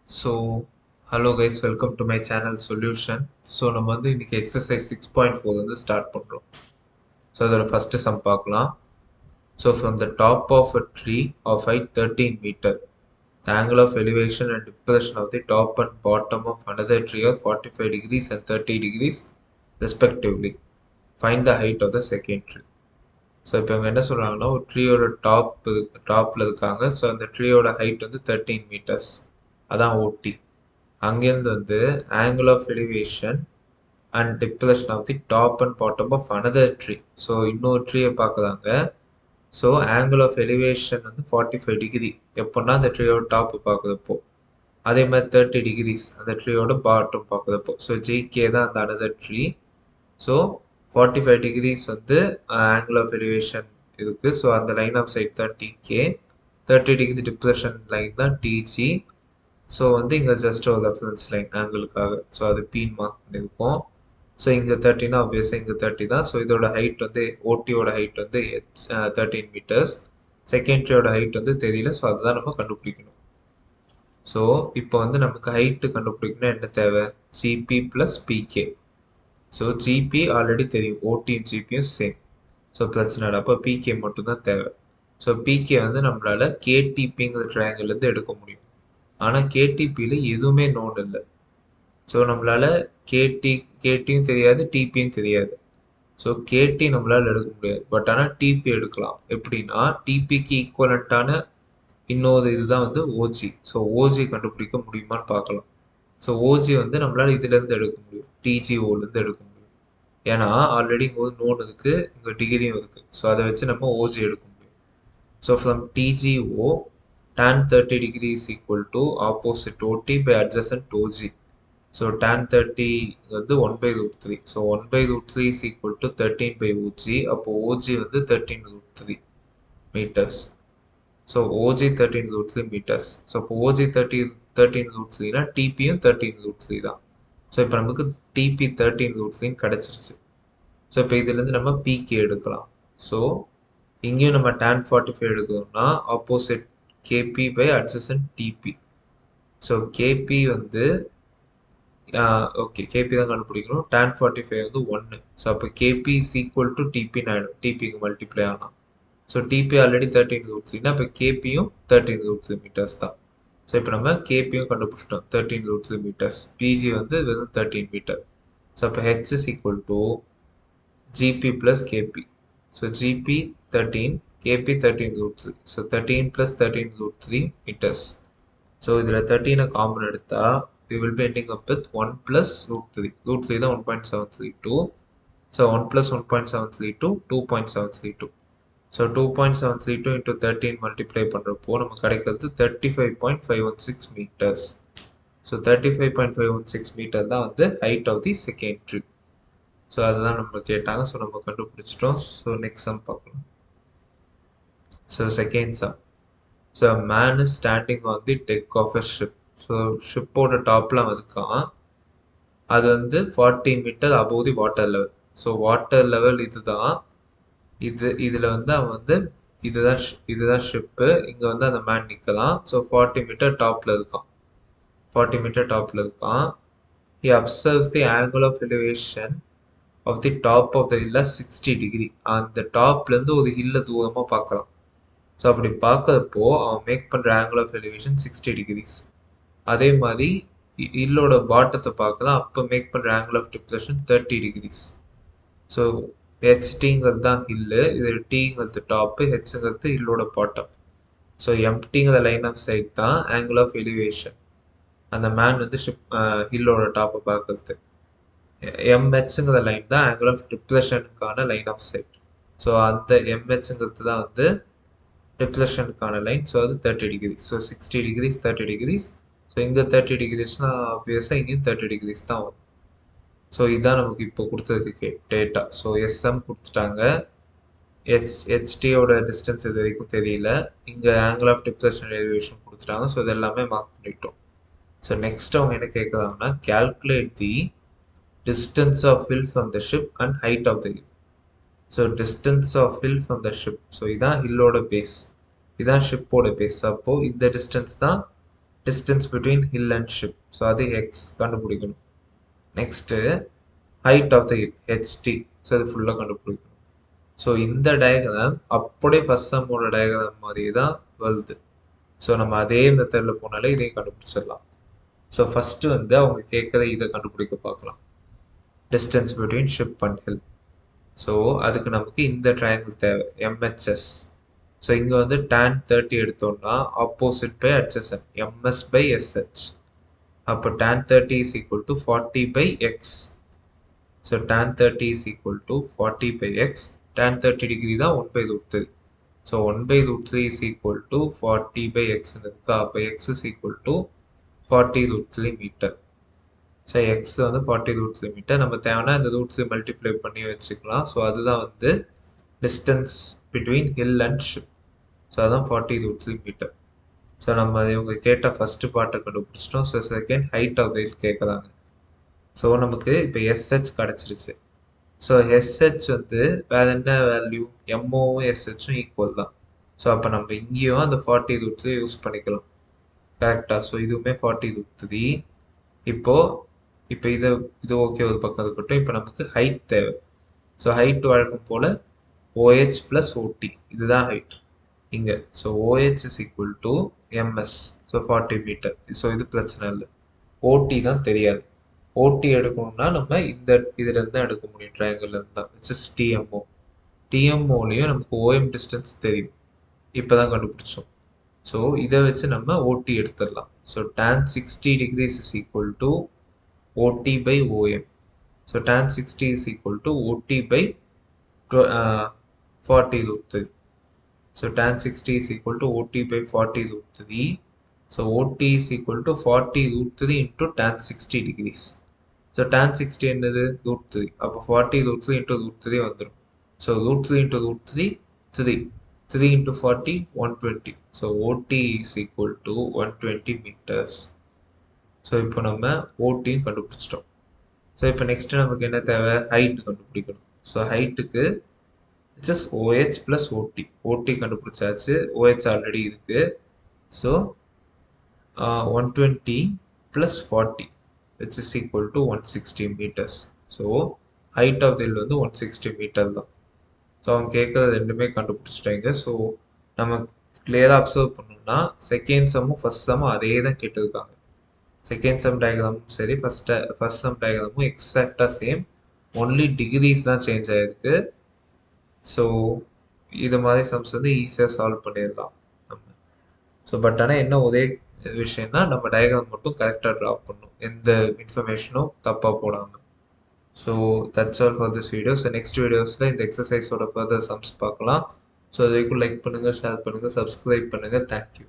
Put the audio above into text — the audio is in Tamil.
So, hello guys, welcome to my channel Solution. So, நம்ம வந்து இன்னைக்கு exercise 6.4 வந்து start பண்றோம். So, அதோட first sum பார்க்கலாம். So, from the top of a tree of height 13 meter, the angle of elevation and depression of the top and bottom of another tree are 45 degrees and 30 degrees respectively. Find the height of the second tree. So இப்போ இவங்க என்ன சொல்கிறாங்கன்னா ஒரு ட்ரீயோட டாப்பில் இருக்காங்க. ஸோ அந்த ட்ரீயோட ஹைட் வந்து 13 மீட்டர்ஸ், அதான் ஓடி. அங்கேருந்து வந்து angle of elevation and depression of the top and bottom of another tree. So இன்னொரு ட்ரீயை பார்க்குறாங்க. ஸோ ஆங்கிள் ஆஃப் எலிவேஷன் வந்து 45 டிகிரி எப்போன்னா அந்த ட்ரீயோட டாப்பு பார்க்குறப்போ, அதே மாதிரி 30 டிகிரிஸ் அந்த ட்ரீயோட பாட்டம் பார்க்குறப்போ. ஸோ ஜிகே தான் அந்த அனதர் ட்ரீ. ஸோ 45 டிகிரிஸ் வந்து ஆங்கிள் ஆஃப் எலிவேஷன் இருக்குது. ஸோ அந்த லைன் ஆஃப் சைட் தான் டிகே. 30 டிகிரி டிப்ரெஷன் லைன் தான் டிஜி. ஸோ வந்து இங்கே ஜஸ்ட் ஒரு ரெஃபரன்ஸ் லைன் ஆங்கிளுக்காக. ஸோ அது பீன் மார்க் பண்ணியிருக்கோம். ஸோ இங்கே 30னா ஆப்வியஸாக இங்கே 30 தான். ஸோ இதோட ஹைட் வந்து ஓடியோட ஹைட் வந்து 13 மீட்டர்ஸ். செகண்ட்ரியோட ஹைட் வந்து தெரியல. ஸோ அதுதான் நம்ம கண்டுபிடிக்கணும். ஸோ இப்போ வந்து நமக்கு ஹைட்டு கண்டுபிடிக்கணும் என்ன தேவை? GP plus PK. So GP already தெரியும், ஓடியும் ஜிபியும் சேம். ஸோ பிரச்சனை இல்லை. அப்போ பிகே மட்டும்தான் தேவை. ஸோ பிகே வந்து நம்மளால் கேடிபிங்கிற ட்ரையாங்கிள்லேருந்து எடுக்க முடியும். ஆனால் கேடிபியில் எதுவுமே நோன் இல்லை. ஸோ நம்மளால் கேடியும் தெரியாது, டிபியும் தெரியாது. ஸோ கேடி நம்மளால் எடுக்க முடியாது. பட் ஆனால் டிபி எடுக்கலாம். எப்படின்னா டிபிக்கு ஈக்குவலண்ட்டான இன்னொரு இதுதான் வந்து ஓஜி. ஸோ ஓஜி கண்டுபிடிக்க முடியுமான்னு பார்க்கலாம். ஸோ ஓஜி வந்து நம்மளால் இதுலேருந்து எடுக்க முடியும், டிஜிஓலேருந்து எடுக்க முடியும். ஏன்னா ஆல்ரெடி இங்கே ஒரு நோன் இருக்குது, இங்கே டிகிரியும் இருக்குது. ஸோ அதை வச்சு நம்ம ஓஜி எடுக்க முடியும். So from DGO tan 30 degree is equal to opposite OT by adjacent OG. So tan 30 வந்து 1 by root 3. So 1 by root 3 is equal to 13 by OG. அப்போ OG வந்து 13 root 3 meters. So OG 13 root 3 meters. So அப்போ OG 13 root 3னா TPயும் 13 root 3 தான். ஸோ இப்போ நமக்கு TP 13 root 3 கிடச்சிருச்சு. ஸோ இப்போ இதுலேருந்து நம்ம PK எடுக்கலாம். ஸோ இங்கேயும் நம்ம tan 45 எடுக்கணும்னா opposite KP by adjacent TP. So KP வந்து ஓகே KP தான் கண்டுபிடிக்கணும். tan 45 வந்து 1. ஸோ அப்போ KP is equal to TPன்னு ஆகிடும், டிபிக்கு மல்டிப்ளை ஆனால். ஸோ டிபி ஆல்ரெடி 13 root 3னா இப்போ கேபியும் 13 root 3 மீட்டர்ஸ் தான். ஸோ இப்போ நம்ம கேபியும் கண்டுபிடிச்சிட்டோம், 13 root 3 மீட்டர்ஸ். பிஜி வந்து வெறும் 13 மீட்டர். ஸோ அப்போ H is equal to GP plus KP. So GP 13, KP 13 root 3. So 13 plus 13 root 3 meters. So இதில் 13 காமன் எடுத்தா we will be ending up with 1 plus root 3. Root 3 தான் 1.732. So 1 plus 1.732, 2.732. So 2.732 into 13 multiply பண்ணுறப்போ நமக்கு கிடைக்கிறது 35.516 meters. So 35.516 meter தான் வந்து height of the second tree. So அதுதான் நம்ம கேட்டாங்க. ஸோ நம்ம கண்டுபிடிச்சிட்டோம். ஸோ நெக்ஸ்ட் சம் பார்க்கலாம். So second sum. So a man is standing on the deck of a ship. So ஷிப்போட டாப்பில் இருக்கான். அது வந்து 40 metre above the water level. So water level இதுதான். இதில் வந்து அவன் வந்து இதுதான் ஷிப்பு. இங்கே வந்து அந்த மேன் நிற்கலாம். ஸோ 40 மீட்டர் டாப்பில் இருக்கான். 40 மீட்டர் டாப்பில் இருக்கான். He observes the angle of elevation of the top of the hill 60 degree. அந்த டாப்லேருந்து ஒரு ஹில்லை தூரமாக பார்க்கலாம். ஸோ அப்படி பார்க்குறப்போ அவன் மேக் பண்ணுற ஆங்கிள் ஆஃப் எலிவேஷன் 60 டிகிரிஸ். அதே மாதிரி ஹில்லோட பாட்டத்தை பார்க்கலாம், அப்போ மேக் பண்ணுற angle of depression 30 degrees. So ஹெச்டிங்கிறது தான் ஹில்லு, இது டிங்கிறது டாப்பு, ஹெச்ங்கிறது ஹில்லோட பாட்டம். ஸோ எம்டிங்கிற லைன் ஆஃப் சைட் தான் ஆங்கிள் ஆஃப் எலிவேஷன். அந்த மேன் வந்து ஹில்லோட டாப்பை பார்க்கறது. எம்ஹெச்ங்கிற லைன் தான் ஆங்கிள் ஆஃப் டிப்ரெஷனுக்கான லைன் ஆஃப் சைட். ஸோ அந்த எம்ஹெச்ங்கிறது தான் வந்து டிப்ரெஷனுக்கான லைன். ஸோ அது 30 degrees. So 60 degrees 30 degrees. So இங்கே 30 டிகிரிஸ்னா ஆப்வியஸாக இங்கேயும் 30 டிகிரிஸ் தான் வரும். ஸோ இதுதான் நமக்கு இப்போ கொடுத்ததுக்கு டேட்டா. ஸோ எஸ்எம் கொடுத்துட்டாங்க. ஹெச்டியோட டிஸ்டன்ஸ் இது வரைக்கும் தெரியல. இங்கே ஆங்கிள் ஆஃப் டிப்ரெஷன் எலிவேஷன் கொடுத்துட்டாங்க. ஸோ இது எல்லாமே மார்க் பண்ணிட்டோம். ஸோ நெக்ஸ்ட் அவங்க என்ன கேட்குறாங்கன்னா calculate the distance of hill from the ship and height of the hill. So distance of hill from the ship. So இதான் ஹில்லோட பேஸ், இதான் ஷிப்போட பேஸ். அப்போது இந்த டிஸ்டன்ஸ் தான் distance between hill and ship. So அது எக்ஸ் கண்டுபிடிக்கணும். Next height of the hill HT. So அது ஃபுல்லாக கண்டுபிடிக்கணும். ஸோ இந்த டயக்ராம் அப்படியே ஃபர்ஸ்ட் சம்மோட டயக்ராம் மாதிரி தான் வருது. ஸோ நம்ம அதே மெத்தடில் போனாலே இதையும் கண்டுபிடிச்சிடலாம். ஸோ ஃபஸ்ட்டு வந்து அவங்க கேட்குற இதை கண்டுபிடிக்க பார்க்கலாம், distance between ship and hill. So அதுக்கு நமக்கு இந்த ட்ரையாங்கிள் தேவை, எம்ஹெச்எஸ். ஸோ இங்கே வந்து tan 30 எடுத்தோம்னா opposite by adjacent MS by SH. அப்போ tan 30 is equal to 40 by X. So tan 30 is equal to 40 by X. tan 30 degree தான் 1/√3. ஸோ 1/√3 is equal to 40 by X இருக்கு. அப்போ X is equal to 40√3 metre. So X வந்து 40√3 மீட்டர். நம்ம தேவைன்னா இந்த √3 மல்டிப்ளை பண்ணி வச்சுக்கலாம். ஸோ அதுதான் வந்து distance between hill and ship. So அதான் 40√3 மீட்டர். ஸோ நம்ம இவங்க கேட்ட ஃபர்ஸ்ட் பார்ட்டை கண்டுபிடிச்சிட்டோம். So second height of the hill கேட்குறாங்க. ஸோ நமக்கு இப்போ எஸ்ஹெச் கிடச்சிருச்சு. ஸோ எஸ்ஹெச் வந்து வேற என்ன வேல்யூ, எம்ஓவும் எஸ்ஹெச்சும் ஈக்குவல் தான். ஸோ அப்போ நம்ம இங்கேயும் அந்த 40√3 யூஸ் பண்ணிக்கலாம். கரெக்டாக? ஸோ இதுவுமே 40√3. இப்போ இது ஓகே, ஒரு பக்கம் இருக்கட்டும். இப்போ நமக்கு ஹைட் தேவை. ஸோ ஹைட் வழக்கம் போல் OH ப்ளஸ் OT, இதுதான் ஹைட் இங்கே. So OH is equal to MS. So 40 metre. So இது பிரச்சனை இல்லை. OT தான் தெரியாது. OT எடுக்கணும்னா நம்ம இதுலேருந்து தான் எடுக்க முடியும், ட்ரையாங்கிள்லேருந்து தான். It's is TMO. TMOலையும் நமக்கு OM டிஸ்டன்ஸ் தெரியும், இப்போ தான் கண்டுபிடிச்சோம். ஸோ இதை வச்சு நம்ம OT எடுத்துடலாம். So tan 60 degrees is equal to OT by OM. So tan 60 is equal to OT by 40√3. So tan 60 is equal to OT by 40√3. So OT is equal to 40√3 into tan 60 degrees. So tan 60 என்னது, √3. அப்போ 40√3 into √3 வந்துடும். So √3 into √3 3. 3 into 40 120. So OT is equal to 120 meters. So இப்போ நம்ம ஓட்டியும் கண்டுபிடிச்சிட்டோம். ஸோ இப்போ நெக்ஸ்ட் நமக்கு என்ன தேவை, ஹைட் கண்டுபிடிக்கணும். ஸோ ஹைட்டுக்கு just OH plus OT. OT கண்டுபிடிச்சாச்சு, OH ஆல்ரெடி இருக்கு. So 120 plus 40 which is equal to 160 meters. So height of the hill வந்து 160 மீட்டர் தான். ஸோ அவங்க கேட்குறது ரெண்டுமே கண்டுபிடிச்சிட்டாங்க. ஸோ நம்ம கிளியராக அப்சர்வ் பண்ணோம்னா செகண்ட் சம்மும் ஃபர்ஸ்ட் சம்மும் அதே தான் கேட்டிருக்காங்க. செகண்ட் சம் டயக்ராமும் சரி, ஃபர்ஸ்ட் சம் டயக்ராமும் எக்ஸாக்டாக சேம், ஒன்லி டிகிரிஸ் தான் சேஞ்ச் ஆகிருக்கு. ஸோ இது மாதிரி சம்ஸ் வந்து ஈஸியாக சால்வ் பண்ணிடலாம் நம்ம. ஸோ பட் ஆனால் என்ன ஒரே விஷயம்னா நம்ம டயக்ராம் மட்டும் கரெக்டாக ட்ரா பண்ணணும், எந்த இன்ஃபர்மேஷனும் தப்பாக போடாமல். So that's all for this video. So next வீடியோஸில் இந்த எக்ஸசைஸோட ஃபர்தர் சம்ஸ் பார்க்கலாம். ஸோ அது வரைக்கும் லைக் பண்ணுங்கள், ஷேர் பண்ணுங்கள், சப்ஸ்கிரைப் பண்ணுங்கள். தேங்க்யூ.